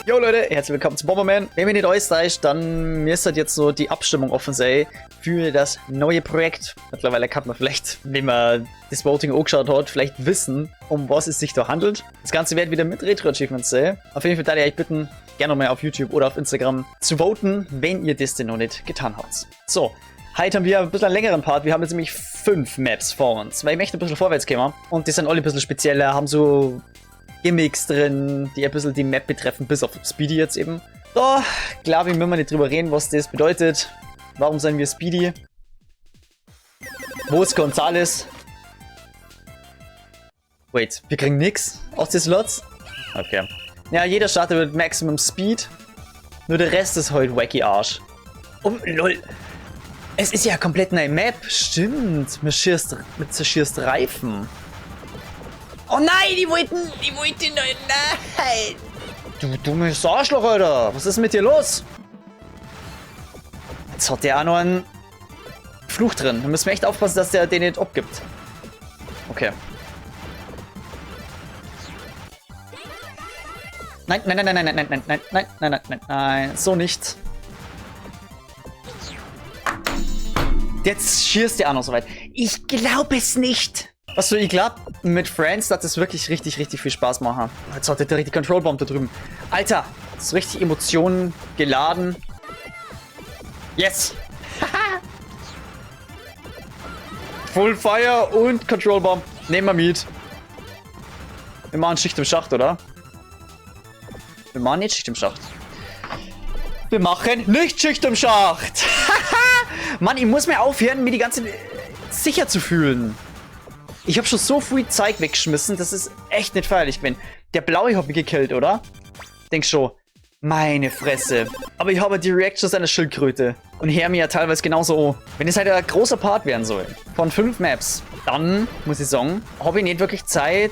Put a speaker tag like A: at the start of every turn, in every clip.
A: Jo Leute, herzlich willkommen zu Bomberman. Wenn ihr nicht Österreich, dann müsste jetzt so die Abstimmung offen sein für das neue Projekt. Mittlerweile kann man vielleicht, wenn man das Voting angeschaut hat, vielleicht wissen, um was es sich da handelt. Das Ganze wird wieder mit Retro-Achievements sein. Auf jeden Fall darf ich euch bitten, gerne nochmal auf YouTube oder auf Instagram zu voten, wenn ihr das denn noch nicht getan habt. So, heute haben wir ein bisschen einen längeren Part. Wir haben jetzt nämlich 5 Maps vor uns, weil ich möchte ein bisschen vorwärts kommen. Und die sind alle ein bisschen spezieller, haben so Gimmicks drin, die ein bisschen die Map betreffen, bis auf Speedy jetzt eben. Da glaube ich, müssen wir nicht drüber reden, was das bedeutet. Warum sind wir Speedy? Wo ist Gonzales? Wait, wir kriegen nix aus den Slots? Okay. Ja, jeder startet mit Maximum Speed. Nur der Rest ist halt wacky Arsch. Oh, lol. Es ist ja komplett eine Map. Stimmt. Mit zerschierst Reifen. Oh nein, die wollten nein. Du dummes Arschloch, Alter. Was ist mit dir los? Jetzt hat der auch noch einen Fluch drin. Da müssen wir echt aufpassen, dass der den nicht abgibt. Okay. Nein, nein, nein, nein, nein, nein, nein, nein, nein, nein, nein, nein, nein, so nicht. Jetzt schießt der auch noch so weit. Ich glaube es nicht. Was so, ich glaube, mit Friends hat das wirklich richtig viel Spaß machen. Jetzt hat der richtig Control Bomb da drüben. Alter, das ist richtig Emotionen geladen. Yes. Full Fire und Control Bomb. Nehmen wir mit. Wir machen Schicht im Schacht, oder? Wir machen nicht Schicht im Schacht. Wir machen nicht Schicht im Schacht. Mann, ich muss mir aufhören, mir die ganze sicher zu fühlen. Ich habe schon so viel Zeug weggeschmissen, dass es echt nicht feierlich bin. Der Blaue hat mich gekillt, oder? Denk schon, meine Fresse. Aber ich habe die Reactions einer Schildkröte. Und hör mir ja teilweise genauso an. Wenn es halt ein großer Part werden soll, von 5 Maps, dann, muss ich sagen, habe ich nicht wirklich Zeit,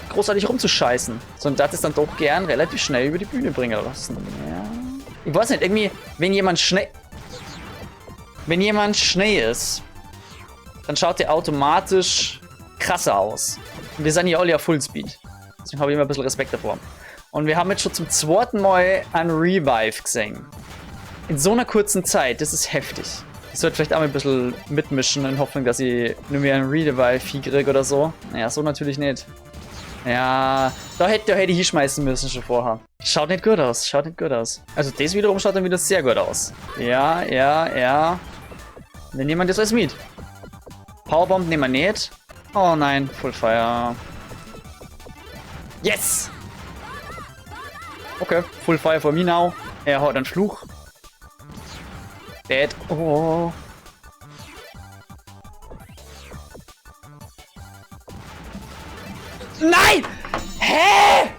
A: großartig rumzuscheißen. Sondern das ist dann doch gern relativ schnell über die Bühne bringen lassen. Ja. Ich weiß nicht, irgendwie, wenn jemand schnell ist, dann schaut der automatisch krasser aus. Und wir sind ja alle auf Fullspeed. Deswegen habe ich immer ein bisschen Respekt davor. Und wir haben jetzt schon zum 2. Mal einen Revive gesehen. In so einer kurzen Zeit, das ist heftig. Ich sollte vielleicht auch mal ein bisschen mitmischen, in Hoffnung, dass ich nur mehr einen Revive kriege oder so. Naja, so natürlich nicht. Ja, da hätte ich hinschmeißen müssen schon vorher. Schaut nicht gut aus, schaut nicht gut aus. Also das wiederum schaut dann wieder sehr gut aus. Ja. Dann nehmen wir das alles mit. Powerbomb nehmen wir nicht. Oh nein, Full Fire. Yes! Okay, Full Fire for me now. Er hat einen Fluch. Dead. Oh. Nein! Hä?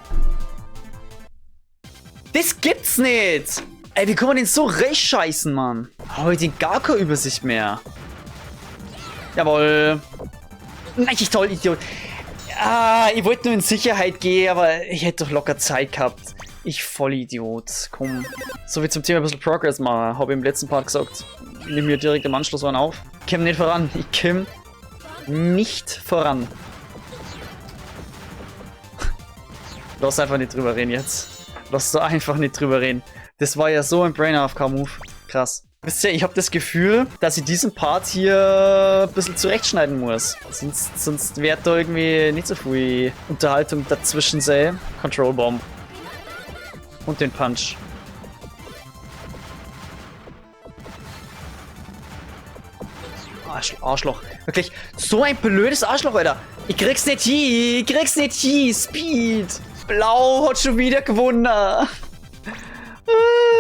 A: Das gibt's nicht! Ey, wie kann man den so recht scheißen, Mann? Habe ich gar keine Übersicht mehr. Jawohl. Nein, ich toll, Idiot. Ah, ich wollte nur in Sicherheit gehen, aber ich hätte doch locker Zeit gehabt. Ich Vollidiot. Komm. So wie zum Thema ein bisschen Progress machen. Habe ich im letzten Part gesagt. Ich nehme mir direkt im Anschluss einen auf. Ich komm nicht voran. Ich komm nicht voran. Lass einfach nicht drüber reden jetzt. Lass da einfach nicht drüber reden. Das war ja so ein Brain-AFK-Move. Krass. Wisst ihr, ich habe das Gefühl, dass ich diesen Part hier ein bisschen zurechtschneiden muss. Sonst wird da irgendwie nicht so viel Unterhaltung dazwischen sein. Control Bomb. Und den Punch. Arschloch. Wirklich, so ein blödes Arschloch, Alter. Ich krieg's nicht hin. Speed. Blau hat schon wieder gewonnen.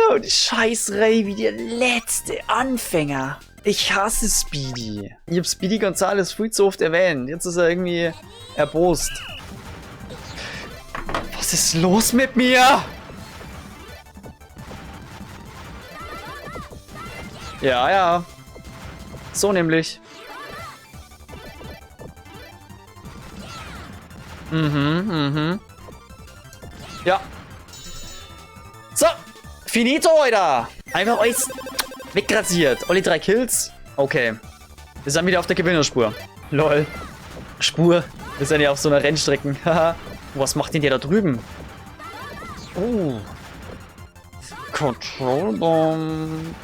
A: Und scheiß Ray wie der letzte Anfänger. Ich hasse Speedy. Ich hab Speedy Gonzales viel zu oft erwähnt. Jetzt ist er irgendwie erbost. Was ist los mit mir? Ja. So nämlich. Ja. So. Finito, Alter. Einfach alles wegrasiert. Alle 3 Kills. Okay. Wir sind wieder auf der Gewinnerspur. Lol. Spur. Wir sind ja auf so einer Rennstrecke. Haha. Was macht denn der da drüben? Oh. Control Bomb.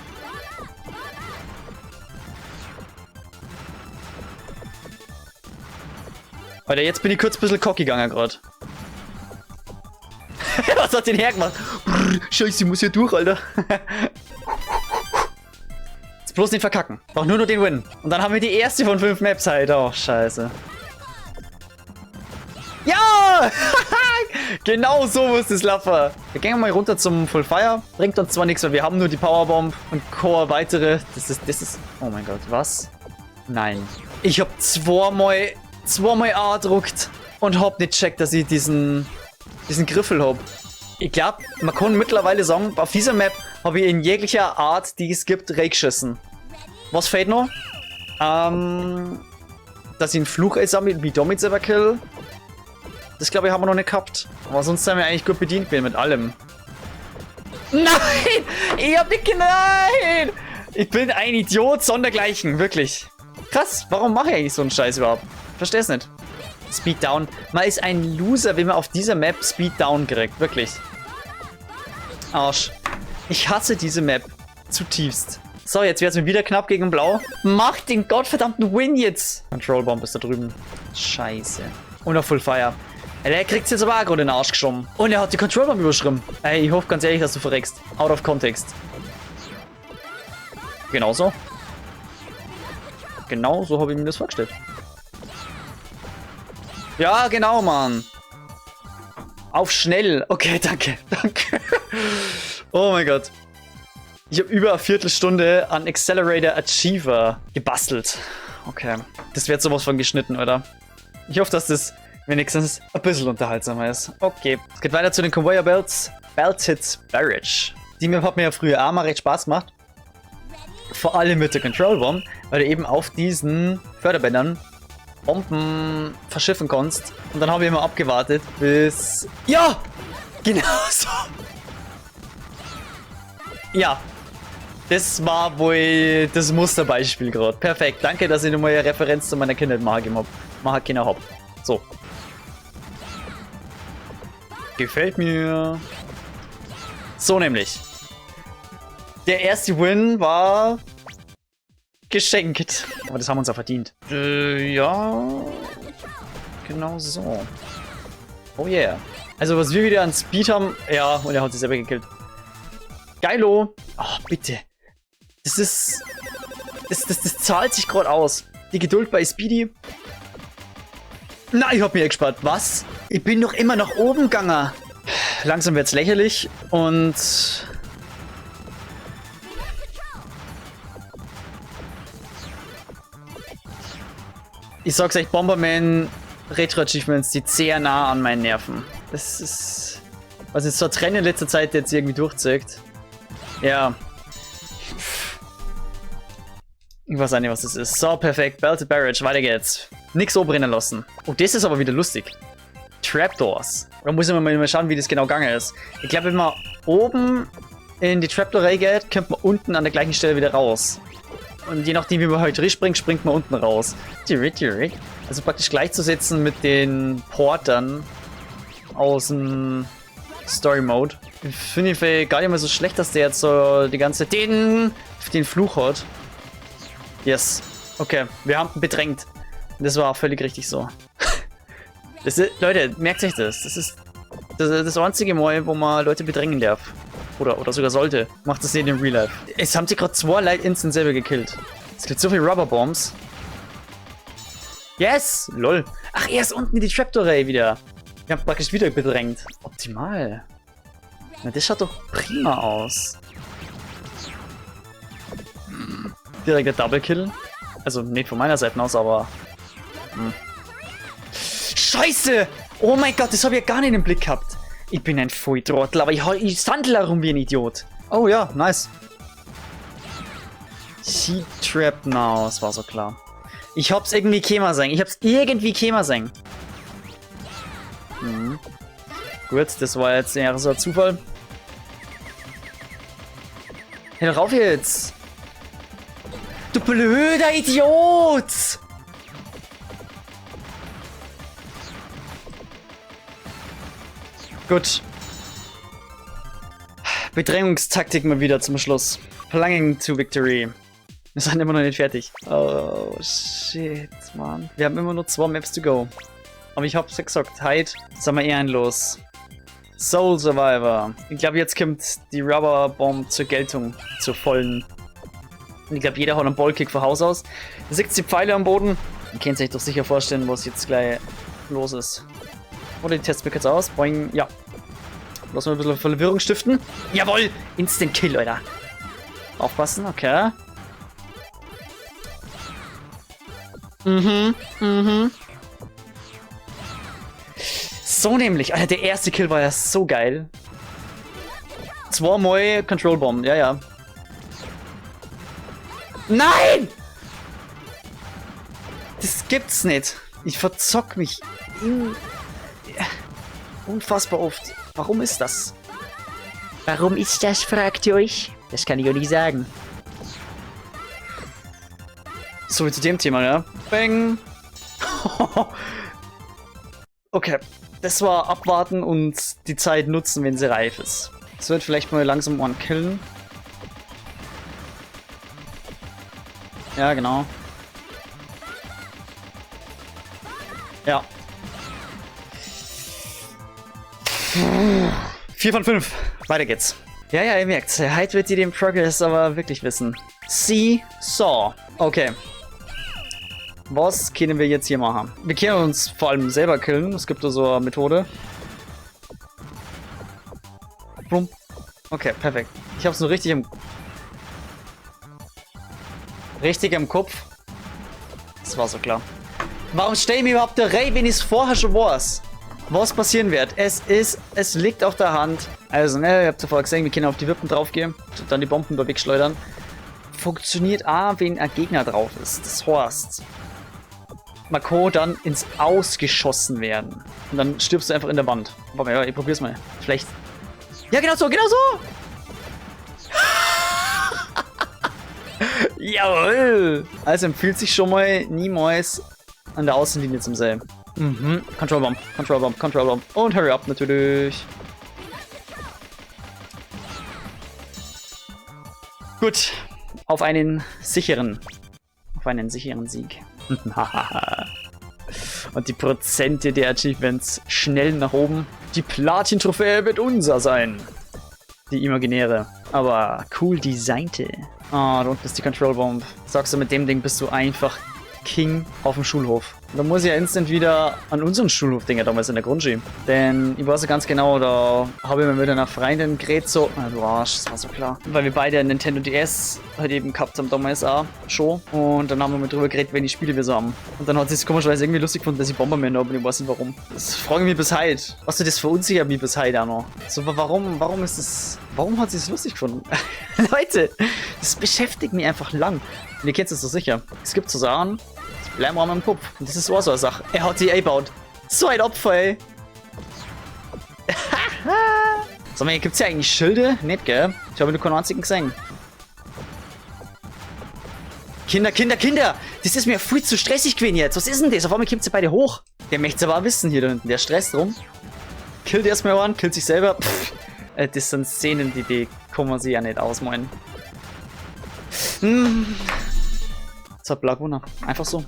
A: Alter, jetzt bin ich kurz ein bisschen cocky gegangen gerade. Was hat den hergemacht? Scheiße, ich muss hier durch, Alter. Jetzt bloß nicht verkacken. Brauch nur noch den Win. Und dann haben wir die erste von 5 Maps halt. Oh, scheiße. Ja! Genau so muss das laufen. Wir gehen mal runter zum Full Fire. Bringt uns zwar nichts, weil wir haben nur die Powerbomb und Core weitere. Das ist... Oh mein Gott, was? Nein. Ich hab zweimal A gedruckt und hab nicht checkt, dass ich diesen Griffel hab. Ich glaube, man kann mittlerweile sagen, auf dieser Map habe ich in jeglicher Art, die es gibt, reingeschissen. Was fehlt noch? Dass ich einen Fluch einsammle, wie damit selber kill. Das glaube ich haben wir noch nicht gehabt. Aber sonst sind wir eigentlich gut bedient gewesen mit allem. Nein! Ich hab nicht... Nein! Ich bin ein Idiot sondergleichen, wirklich. Krass, warum mache ich eigentlich so einen Scheiß überhaupt? Versteh es nicht. Speed Down. Man ist ein Loser, wenn man auf dieser Map Speed Down kriegt. Wirklich. Arsch. Ich hasse diese Map. Zutiefst. So, jetzt wird es mir wieder knapp gegen Blau. Mach den gottverdammten Win jetzt. Control Bomb ist da drüben. Scheiße. Und auf Full Fire. Der kriegt jetzt aber auch gerade in den Arsch geschoben. Und er hat die Control Bomb überschrieben. Ey, ich hoffe ganz ehrlich, dass du verreckst. Out of context. Genauso. Genau so habe ich mir das vorgestellt. Ja, genau, Mann. Auf schnell. Okay, danke. Danke. Oh mein Gott. Ich habe über eine Viertelstunde an Accelerator Achiever gebastelt. Okay. Das wird sowas von geschnitten, oder? Ich hoffe, dass das wenigstens ein bisschen unterhaltsamer ist. Okay. Es geht weiter zu den Conveyor Belts. Belted Barrage. Die Map hat mir ja früher auch mal recht Spaß gemacht. Vor allem mit der Control Bomb, weil du eben auf diesen Förderbändern Bomben verschiffen kannst. Und dann habe ich immer abgewartet, bis... Ja! Genau so! Ja. Das war wohl das Musterbeispiel gerade. Perfekt. Danke, dass ich nochmal eine Referenz zu meiner Kindheit machen habe. So. Gefällt mir. So nämlich. Der erste Win war... geschenkt. Aber das haben wir uns ja verdient. Ja. Genau so. Oh yeah. Also was wir wieder an Speed haben... Ja, und er hat sich selber gekillt. Geilo. Oh, bitte. Das ist... Das zahlt sich gerade aus. Die Geduld bei Speedy. Nein, ich hab mich gespart. Was? Ich bin doch immer nach oben gegangen. Langsam wird's lächerlich. Und... Ich sag's euch, Bomberman Retro-Achievements, die sehr nah an meinen Nerven. Das ist... Was jetzt so Trend in letzter Zeit jetzt irgendwie durchzieht. Ja. Ich weiß auch nicht, was das ist. So, perfekt. Belted Barrage, weiter geht's. Nix oben lassen. Oh, das ist aber wieder lustig. Trapdoors. Da muss ich mal schauen, wie das genau gegangen ist. Ich glaube, wenn man oben in die Trapdoor reingeht, kommt man unten an der gleichen Stelle wieder raus. Und je nachdem, wie man halt springt, springt man unten raus. Also praktisch gleichzusetzen mit den Portern aus dem Story Mode. Finde ich gar nicht mehr so schlecht, dass der jetzt so die ganze den Fluch hat. Yes. Okay, wir haben ihn bedrängt. Das war auch völlig richtig so. Das ist, Leute, merkt euch das. Das ist das einzige Mal, wo man Leute bedrängen darf. Oder sogar sollte. Macht das nicht im Real Life. Es haben sich gerade 2 Leute instant selber gekillt. Es gibt so viele Rubberbombs. Yes! Lol. Ach, er ist unten in die Trapdoor wieder. Wir haben praktisch wieder bedrängt. Optimal. Na, das schaut doch prima aus. Direkt der Double Kill. Also nicht von meiner Seite aus, aber... Scheiße! Oh mein Gott, das habe ich ja gar nicht im Blick gehabt. Ich bin ein Volltrottel, aber ich sandle herum wie ein Idiot. Oh ja, nice. Heat Trap now, das war so klar. Ich hab's irgendwie Kema sein. Gut, das war jetzt eher so ein Zufall. Hey, rauf jetzt! Du blöder Idiot! Gut. Bedrängungstaktik mal wieder zum Schluss. Plunging to Victory. Wir sind immer noch nicht fertig. Oh, shit, Mann. Wir haben immer nur 2 Maps to go. Aber ich hab's ja gesagt, heute sind wir ehrenlos. Soul Survivor. Ich glaube, jetzt kommt die Rubber Bomb zur Geltung. Zur vollen. Und ich glaube, jeder hat einen Ballkick von Haus aus. Ihr seht die Pfeile am Boden. Ihr könnt euch doch sicher vorstellen, was jetzt gleich los ist. Oder die testen wir kurz aus. Boing, ja. Lass mal ein bisschen Verwirrung stiften. Jawohl! Instant Kill, Leute. Aufpassen, okay. So nämlich. Alter, der erste Kill war ja so geil. 2 Mal Control Bomb, ja, ja. Nein! Das gibt's nicht. Ich verzock mich. Unfassbar oft. Warum ist das?
B: Warum ist das, fragt ihr euch? Das kann ich auch nicht sagen.
A: So wie zu dem Thema, ja. Bang! Okay. Das war abwarten und die Zeit nutzen, wenn sie reif ist. Das wird vielleicht mal langsam one killen. Ja, genau. Ja. 4 von 5. Weiter geht's. Ja, ja, ihr merkt, heute wird ihr den Progress aber wirklich wissen. See, saw. Okay. Was können wir jetzt hier machen? Wir können uns vor allem selber killen. Es gibt da so eine Methode. Blum. Okay, perfekt. Ich hab's nur richtig im Kopf. Das war so klar. Warum stell ich mir überhaupt der Ray, wenn ich es vorher schon weiß? Was passieren wird? Es liegt auf der Hand. Also, ne, ihr habt ja vorher gesehen, wir können auf die Wippen draufgehen, dann die Bomben da wegschleudern. Funktioniert auch, wenn ein Gegner drauf ist. Das heißt, man kann dann ins Aus geschossen werden. Und dann stirbst du einfach in der Wand. Warte mal, ja, ich probier's mal. Vielleicht. Ja, genau so, genau so! Jawohl! Also empfiehlt sich schon mal niemals an der Außenlinie zum Sehen. Control Bomb, Control Bomb, Control Bomb. Und Hurry Up natürlich. Gut. Auf einen sicheren Sieg. Und die Prozente der Achievements schnell nach oben. Die Platin-Trophäe wird unser sein. Die imaginäre, aber cool designte. Ah, da unten ist die Control Bomb. Sagst du, mit dem Ding bist du einfach King auf dem Schulhof. Und da muss ich ja instant wieder an unseren Schulhof denken, damals in der Grundschule. Denn ich weiß ja ganz genau, da habe ich mir mit einer Freundin geredet, so. Ah, du Arsch, das war so klar. Weil wir beide ein Nintendo DS halt eben gehabt haben, damals auch schon. Und dann haben wir mal drüber geredet, welche Spiele wir so haben. Und dann hat sie es komischerweise irgendwie lustig gefunden, dass ich Bomberman habe und ich weiß nicht warum. Das frage ich mich bis heute. Was du, das verunsichert mich bis heute auch noch. So, warum ist das. Warum hat sie es lustig gefunden? Leute, das beschäftigt mich einfach lang. Und ihr kennt es so sicher. Es gibt so Sachen, die bleiben auch im Kopf. Und das ist auch so eine Sache. Er hat die A-Baut. So ein Opfer, ey. Sag mal, gibt's ja eigentlich Schilde? Nicht, gell? Ich habe nur keinen einzigen gesehen. Kinder! Das ist mir viel zu stressig gewesen jetzt. Was ist denn das? Auf einmal kommt sie beide hoch. Der möchte es aber auch wissen hier da hinten. Der stresst rum. Killt erstmal einen, killt sich selber. Pff. Das sind Szenen, die kann man sich ja nicht ausmalen. Das hat Blau gewonnen. Einfach so.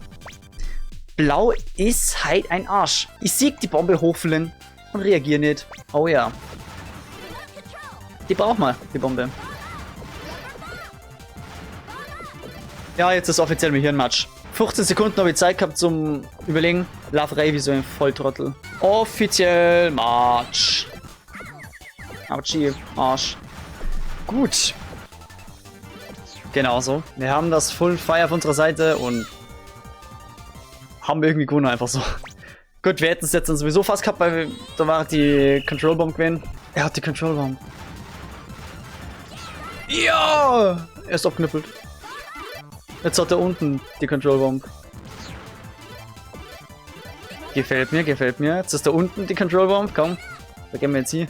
A: Blau ist halt ein Arsch. Ich sieg die Bombe hochfüllen und reagiere nicht. Oh ja. Die braucht mal, die Bombe. Ja, jetzt ist offiziell mein Hirnmatch. 15 Sekunden habe ich Zeit gehabt zum Überlegen. Love Ray wie so ein Volltrottel. Offiziell Match. Autschi, Arsch. Gut. Genau so. Wir haben das Full Fire auf unserer Seite und haben irgendwie gewonnen, einfach so. Gut, wir hätten es jetzt dann sowieso fast gehabt, weil da war die Control Bomb gewesen. Er hat die Control Bomb. Ja! Er ist abknüppelt. Jetzt hat er unten die Control Bomb. Gefällt mir, gefällt mir. Jetzt ist da unten die Control Bomb. Komm, da gehen wir jetzt hier.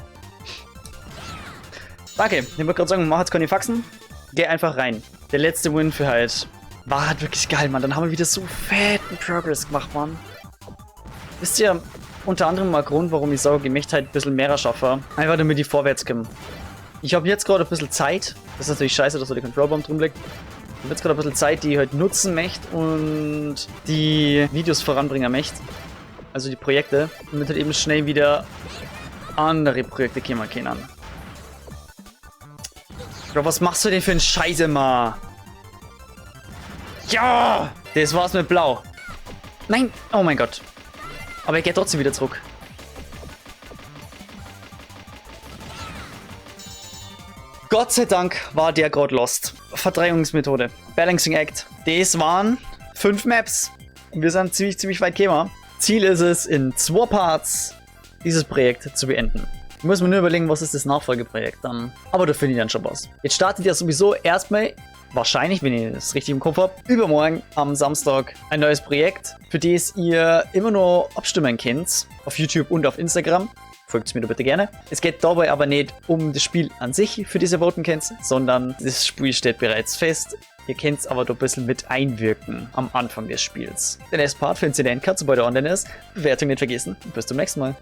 A: Okay, ich wollte gerade sagen, mach jetzt keine Faxen. Geh einfach rein. Der letzte Win für halt. War halt wirklich geil, Mann. Dann haben wir wieder so fetten Progress gemacht, Mann. Wisst ihr, unter anderem mal Grund, warum ich sage, ich möchte halt ein bisschen mehr schaffen. Einfach damit ich vorwärts komme. Ich habe jetzt gerade ein bisschen Zeit. Das ist natürlich scheiße, dass so der Control Bomb drin liegt. Ich habe jetzt gerade ein bisschen Zeit, die ich halt nutzen möchte und die Videos voranbringen möchte. Also die Projekte. Damit halt eben schnell wieder andere Projekte kommen können. Bro, was machst du denn für einen Scheiße, ma? Ja! Das war's mit Blau. Nein! Oh mein Gott. Aber ich gehe trotzdem wieder zurück. Gott sei Dank war der gerade lost. Verdrehungsmethode. Balancing Act. Das waren 5 Maps. Wir sind ziemlich weit gekommen. Ziel ist es, in 2 Parts dieses Projekt zu beenden. Ich muss mir nur überlegen, was ist das Nachfolgeprojekt dann. Aber da finde ich dann schon was. Jetzt startet ja sowieso erstmal, wahrscheinlich, wenn ich das richtig im Kopf habe, übermorgen am Samstag ein neues Projekt, für das ihr immer nur abstimmen könnt. Auf YouTube und auf Instagram. Folgt mir da bitte gerne. Es geht dabei aber nicht um das Spiel an sich, für das ihr voten könnt, sondern das Spiel steht bereits fest. Ihr könnt es aber da ein bisschen mit einwirken am Anfang des Spiels. Den nächsten Part findet ihr in der Endcard, sobald er online ist. Bewertung nicht vergessen. Bis zum nächsten Mal.